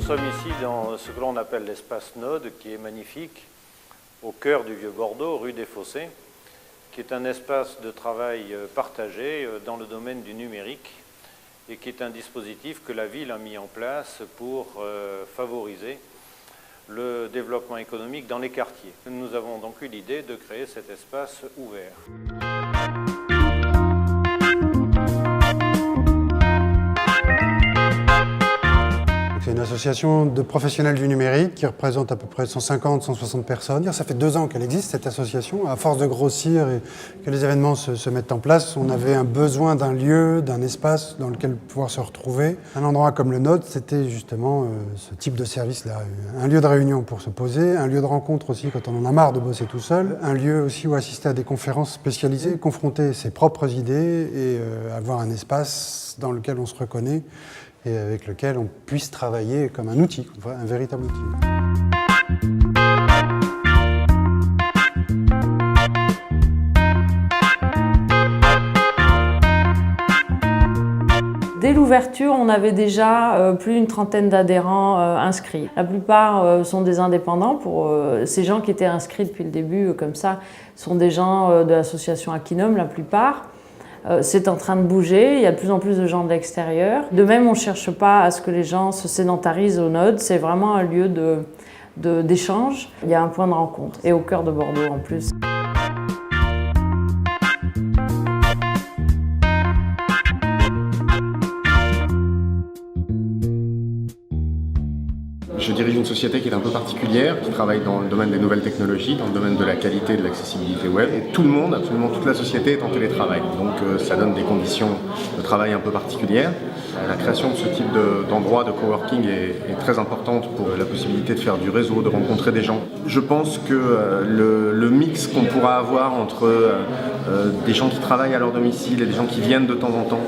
sommes ici dans ce que l'on appelle l'espace Node, qui est magnifique, au cœur du Vieux-Bordeaux, rue des Fossés, qui est un espace de travail partagé dans le domaine du numérique et qui est un dispositif que la ville a mis en place pour favoriser le développement économique dans les quartiers. Nous avons donc eu l'idée de créer cet espace ouvert. C'est une association de professionnels du numérique qui représente à peu près 150-160 personnes. Ça fait 2 ans qu'elle existe, cette association. À force de grossir et que les événements se mettent en place, on avait un besoin d'un lieu, d'un espace dans lequel pouvoir se retrouver. Un endroit comme le nôtre, c'était justement ce type de service-là. Un lieu de réunion pour se poser, un lieu de rencontre aussi quand on en a marre de bosser tout seul, un lieu aussi où assister à des conférences spécialisées, confronter ses propres idées et avoir un espace dans lequel on se reconnaît et avec lequel on puisse travailler comme un outil, un véritable outil. Dès l'ouverture, on avait déjà plus d'une trentaine d'adhérents inscrits. La plupart sont des indépendants. Pour ces gens qui étaient inscrits depuis le début, comme ça, sont des gens de l'association Akinum, la plupart. C'est en train de bouger, il y a de plus en plus de gens de l'extérieur. De même, on ne cherche pas à ce que les gens se sédentarisent au Node, c'est vraiment un lieu d'échange. Il y a un point de rencontre, et au cœur de Bordeaux en plus. Je dirige une société qui est un peu particulière, qui travaille dans le domaine des nouvelles technologies, dans le domaine de la qualité et de l'accessibilité web. Et tout le monde, absolument toute la société est en télétravail. Donc ça donne des conditions de travail un peu particulières. La création de ce type d'endroit de coworking est très importante pour la possibilité de faire du réseau, de rencontrer des gens. Je pense que le mix qu'on pourra avoir entre des gens qui travaillent à leur domicile et des gens qui viennent de temps en temps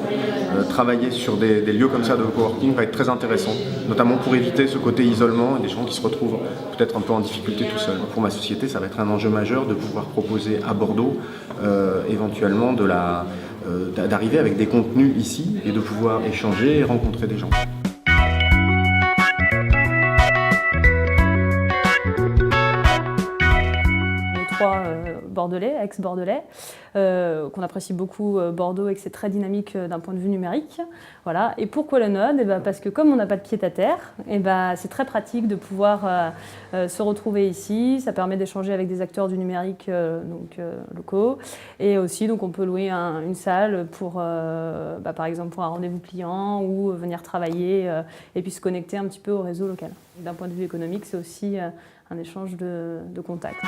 travailler sur des lieux comme ça de coworking va être très intéressant, notamment pour éviter ce côté isolement et des gens qui se retrouvent peut-être un peu en difficulté tout seuls. Pour ma société, ça va être un enjeu majeur de pouvoir proposer à Bordeaux éventuellement d'arriver avec des contenus ici et de pouvoir échanger et rencontrer des gens. Bordelais, ex-bordelais, qu'on apprécie beaucoup Bordeaux et que c'est très dynamique d'un point de vue numérique. Voilà. Et pourquoi le Node? Parce que comme on n'a pas de pied-à-terre, c'est très pratique de pouvoir se retrouver ici. Ça permet d'échanger avec des acteurs du numérique locaux. Et aussi, donc, on peut louer une salle pour, par exemple, pour un rendez-vous client ou venir travailler et puis se connecter un petit peu au réseau local. D'un point de vue économique, c'est aussi un échange de contacts.